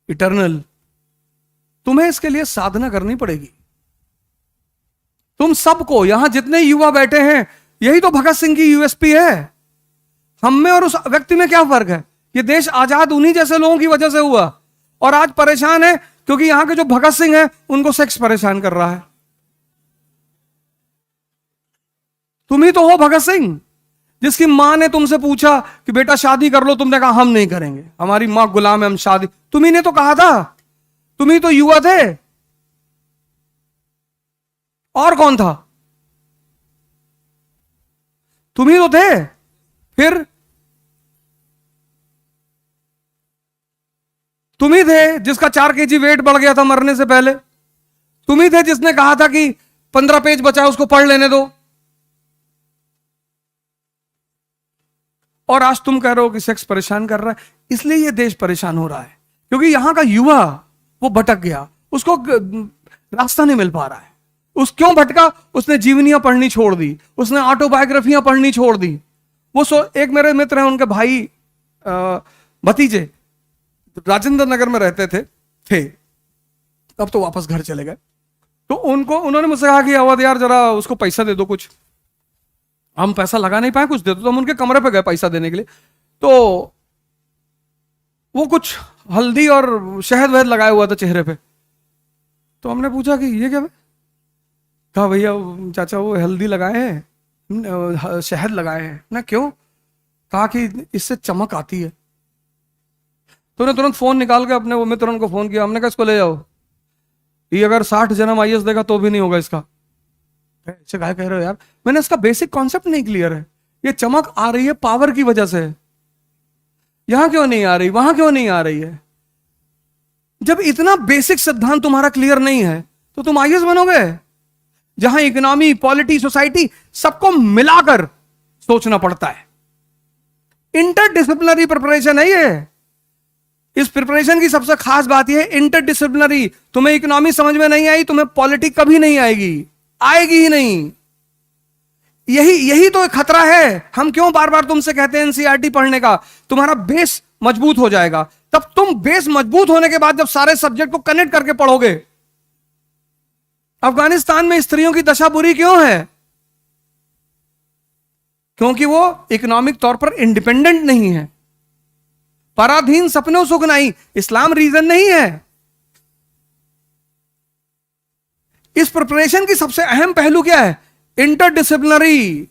Eternal. तुम्हें इसके लिए साधना करनी पड़ेगी। तुम सबको, यहां जितने युवा बैठे हैं, यही तो भगत सिंह की यूएसपी है। हम में और उस व्यक्ति में क्या फर्क है? ये देश आजाद उन्हीं जैसे लोगों की वजह से हुआ, और आज परेशान है क्योंकि यहां के जो भगत सिंह है उनको सेक्स परेशान कर रहा है। तुम ही तो हो भगत सिंह, जिसकी मां ने तुमसे पूछा कि बेटा शादी कर लो, तुमने कहा हम नहीं करेंगे, हमारी मां गुलाम है, हम शादी। तुम ही ने तो कहा था, तुम ही तो युवा थे, और कौन था? तुम ही तो थे। फिर तुम ही थे जिसका 4 kg वेट बढ़ गया था मरने से पहले। तुम ही थे जिसने कहा था कि 15 पेज बचा है उसको पढ़ लेने दो, और आज तुम कह रहे हो कि सेक्स परेशान कर रहा है। इसलिए ये देश परेशान हो रहा है, क्योंकि यहां का युवा वो भटक गया, उसको रास्ता नहीं मिल पा रहा है। उस क्यों भटका? उसने जीवनियां पढ़नी छोड़ दी, उसने ऑटोबायोग्राफियां पढ़नी छोड़ दी। एक मेरे मित्र हैं, उनके भाई भतीजे राजेंद्र नगर में रहते थे, अब तो वापस घर चले गए। तो उन्होंने मुझसे कहा कि अवध यार जरा उसको पैसा दे दो कुछ। हम पैसा लगा नहीं पाए, कुछ दे दो। तो हम उनके कमरे पे गए पैसा देने के लिए, तो वो कुछ हल्दी और शहद वहद लगाया हुआ था चेहरे पे। तो हमने पूछा कि ये क्या है? कहा भैया चाचा वो हल्दी लगाए हैं, शहद लगाए हैं ना। क्यों? कहा कि इससे चमक आती है। तो उन्हें तुरंत फोन निकाल के अपने वो मित्र को फोन किया। हमने कहा इसको ले जाओ, ये अगर 60 जन्म आईएएस देगा तो भी नहीं होगा इसका। ऐसे क्या कह रहे हो यार? मैंने इसका बेसिक कॉन्सेप्ट नहीं क्लियर है। ये चमक आ रही है पावर की वजह से, यहां क्यों नहीं आ रही, वहां क्यों नहीं आ रही है? जब इतना बेसिक सिद्धांत तुम्हारा क्लियर नहीं है तो तुम आईएएस बनोगे? जहां इकोनॉमी, पॉलिटी, सोसाइटी सबको मिलाकर सोचना पड़ता है। इंटरडिसिप्लिनरी प्रिपरेशन है ये। इस प्रिपरेशन की सबसे खास बात यह है इंटरडिसिप्लिनरी। तुम्हें इकोनॉमी समझ में नहीं आई, तुम्हें पॉलिटिक्स कभी नहीं आएगी, आएगी ही नहीं। यही तो एक खतरा है। हम क्यों बार बार तुमसे कहते हैं एनसीईआरटी पढ़ने का? तुम्हारा बेस मजबूत हो जाएगा। तब तुम बेस मजबूत होने के बाद जब सारे सब्जेक्ट को कनेक्ट करके पढ़ोगे। अफगानिस्तान में स्त्रियों की दशा बुरी क्यों है? क्योंकि वो इकोनॉमिक तौर पर इंडिपेंडेंट नहीं है। पराधीन सपनों सुख नहीं, इस्लाम रीजन नहीं है। इस प्रिपरेशन की सबसे अहम पहलू क्या है? इंटरडिसिप्लिनरी।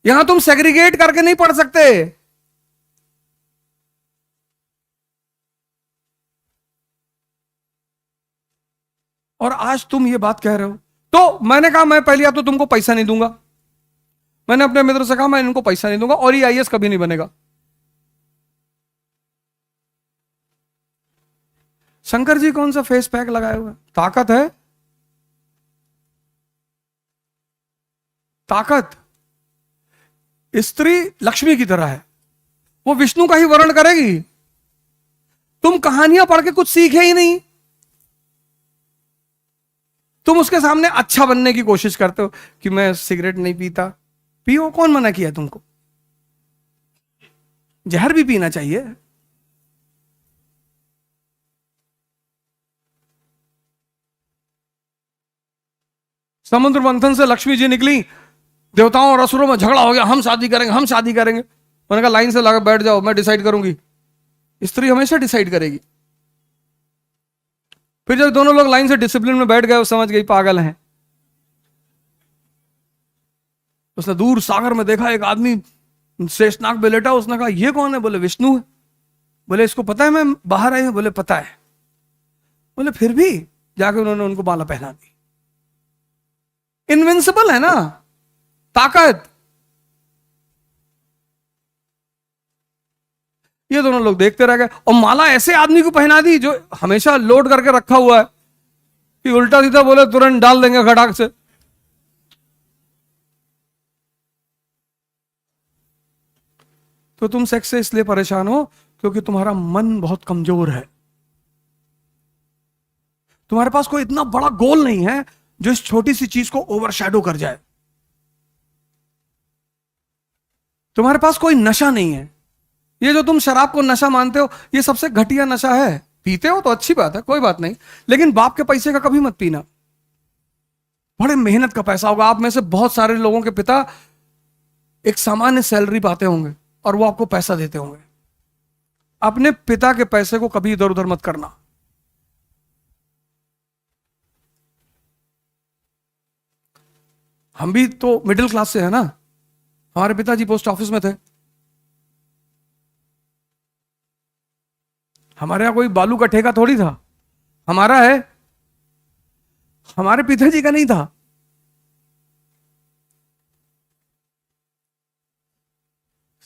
यहां तुम सेग्रीगेट करके नहीं पढ़ सकते। और आज तुम ये बात कह रहे हो। तो मैंने कहा मैं पहले तो तुमको पैसा नहीं दूंगा। मैंने अपने मित्र से कहा मैं इनको पैसा नहीं दूंगा और ये आईएएस कभी नहीं बनेगा। शंकर जी कौन सा फेस पैक लगाए हुए? ताकत है, ताकत। स्त्री लक्ष्मी की तरह है, वो विष्णु का ही वर्ण करेगी। तुम कहानियां पढ़ के कुछ सीखे ही नहीं। तुम उसके सामने अच्छा बनने की कोशिश करते हो कि मैं सिगरेट नहीं पीता। पियो, कौन मना किया तुमको? जहर भी पीना चाहिए। समुद्र मंथन से लक्ष्मी जी निकली, देवताओं और असुरों में झगड़ा हो गया, हम शादी करेंगे, हम शादी करेंगे। मैंने कहा लाइन से लगा बैठ जाओ, मैं डिसाइड करूंगी। स्त्री हमेशा डिसाइड करेगी। फिर जब दोनों लोग लाइन से डिसिप्लिन में बैठ गए, वो समझ गई पागल हैं। उसने दूर सागर में देखा एक आदमी शेषनाग पे लेटा। उसने कहा ये कौन है? बोले विष्णु है। बोले इसको पता है मैं बाहर आई हूं? बोले पता है। बोले फिर भी? जाके उन्होंने उनको माला पहना दी। इनविंसिबल है ना, ताकत। ये दोनों लोग देखते रह गए और माला ऐसे आदमी को पहना दी जो हमेशा लोड करके रखा हुआ है कि उल्टा सीधा बोले तुरंत डाल देंगे खटाक से। तो तुम सेक्स से इसलिए परेशान हो क्योंकि तुम्हारा मन बहुत कमजोर है। तुम्हारे पास कोई इतना बड़ा गोल नहीं है जो इस छोटी सी चीज को ओवरशैडो कर जाए। तुम्हारे पास कोई नशा नहीं है। ये जो तुम शराब को नशा मानते हो, ये सबसे घटिया नशा है। पीते हो तो अच्छी बात है, कोई बात नहीं, लेकिन बाप के पैसे का कभी मत पीना। बड़े मेहनत का पैसा होगा। आप में से बहुत सारे लोगों के पिता एक सामान्य सैलरी पाते होंगे और वो आपको पैसा देते होंगे। अपने पिता के पैसे को कभी इधर उधर मत करना। हम भी तो मिडिल क्लास से है ना। हमारे पिताजी पोस्ट ऑफिस में थे। हमारे यहां कोई बालू का ठेका थोड़ी था। हमारा है, हमारे पिताजी का नहीं था।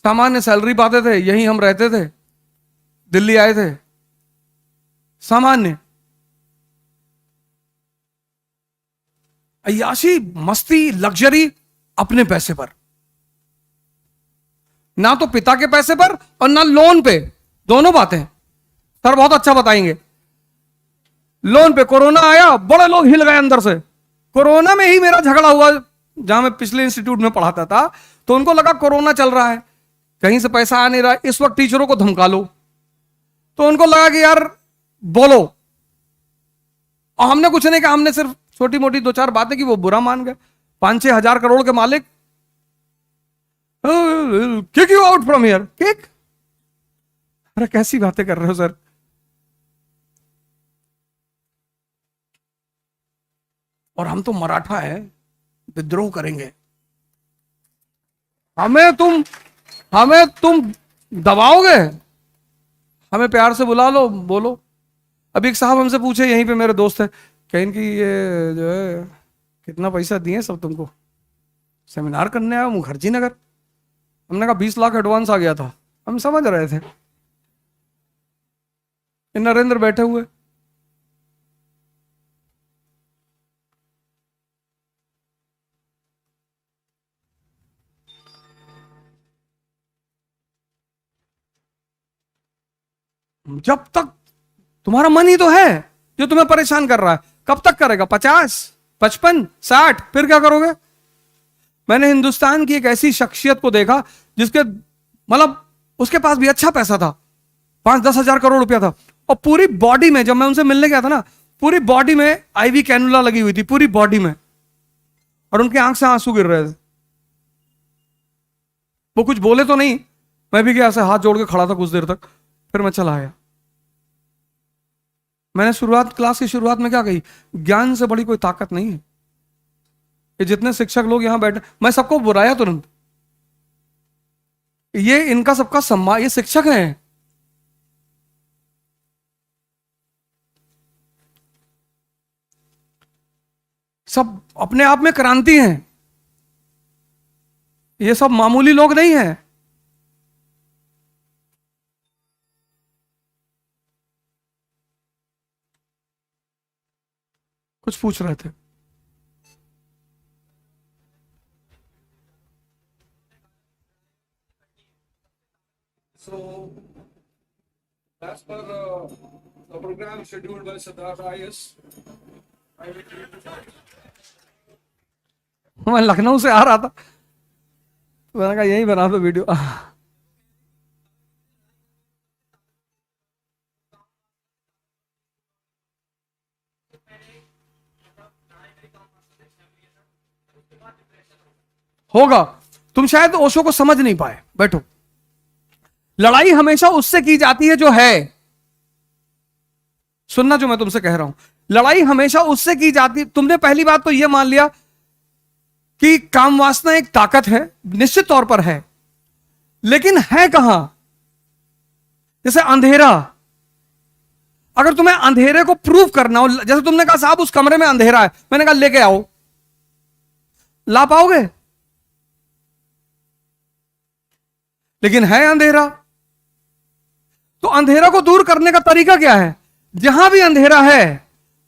सामान्य सैलरी पाते थे, यहीं हम रहते थे, दिल्ली आए थे, सामान्य अय्याशी मस्ती लग्जरी अपने पैसे पर, ना तो पिता के पैसे पर और ना लोन पे। दोनों बातें सर बहुत अच्छा बताएंगे। लोन पे कोरोना आया, बड़े लोग हिल गए अंदर से। कोरोना में ही मेरा झगड़ा हुआ, जहां मैं पिछले इंस्टीट्यूट में पढ़ाता था, तो उनको लगा कोरोना चल रहा है, कहीं से पैसा आ नहीं रहा, इस वक्त टीचरों को धमका लो। तो उनको लगा कि यार बोलो, और हमने कुछ नहीं कहा, हमने सिर्फ छोटी मोटी दो चार बातें की, वो बुरा मान गए। 5-6 हजार करोड़ के मालिक, kick you out from here. Kick? अरे कैसी बातें कर रहे हो सर। और हम तो मराठा है, विद्रोह करेंगे। हमें तुम दबाओगे? हमें प्यार से बुला लो, बोलो। अभी एक साहब हमसे पूछे, यहीं पे मेरे दोस्त है, कहीं इनकी ये जो है कितना पैसा दिए सब तुमको, सेमिनार करने आया मुखर्जी नगर। हमने कहा 20 लाख एडवांस आ गया था। हम समझ रहे थे नरेंद्र बैठे हुए। जब तक तुम्हारा मन ही तो है जो तुम्हें परेशान कर रहा है, कब तक करेगा? 50, 55, 60, फिर क्या करोगे? मैंने हिंदुस्तान की एक ऐसी शख्सियत को देखा जिसके मतलब उसके पास भी अच्छा पैसा था, 5-10 हजार करोड़ रुपया था, और पूरी बॉडी में, जब मैं उनसे मिलने गया था ना, पूरी बॉडी में आईवी कैनुला लगी हुई थी, पूरी बॉडी में, और उनकी आंख से आंसू गिर रहे थे। वो कुछ बोले तो नहीं, मैं भी ऐसे हाथ जोड़ के खड़ा था कुछ देर तक, फिर मैं चला आया। मैंने क्लास की शुरुआत में क्या कही? ज्ञान से बड़ी कोई ताकत नहीं है। ये जितने शिक्षक लोग यहां बैठे, मैं सबको बुराया तुरंत, ये इनका सबका सम्मान, ये शिक्षक हैं। सब अपने आप में क्रांति हैं, ये सब मामूली लोग नहीं हैं। कुछ पूछ रहे थे। So, as per the program scheduled by Siddharth IS, मैं लखनऊ से आ रहा था, तो मैंने कहा यही बना दो वीडियो। होगा, तुम शायद ओशो को समझ नहीं पाए। बैठो। लड़ाई हमेशा उससे की जाती है जो है, सुनना जो मैं तुमसे कह रहा हूं, लड़ाई हमेशा उससे की जाती। तुमने पहली बात तो यह मान लिया कि काम वासना एक ताकत है, निश्चित तौर पर है, लेकिन है कहां? जैसे अंधेरा, अगर तुम्हें अंधेरे को प्रूव करना हो, जैसे तुमने कहा साहब उस कमरे में अंधेरा है, मैंने कहा लेके आओ, ला पाओगे? लेकिन है अंधेरा। तो अंधेरा को दूर करने का तरीका क्या है? जहां भी अंधेरा है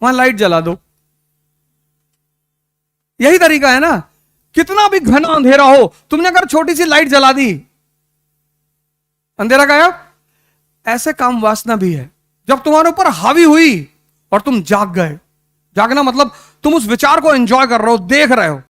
वहां लाइट जला दो, यही तरीका है ना। कितना भी घना अंधेरा हो, तुमने अगर छोटी सी लाइट जला दी, अंधेरा गायब। ऐसे काम वासना भी है, जब तुम्हारे ऊपर हावी हुई और तुम जाग गए। जागना मतलब तुम उस विचार को एंजॉय कर रहे हो, देख रहे हो,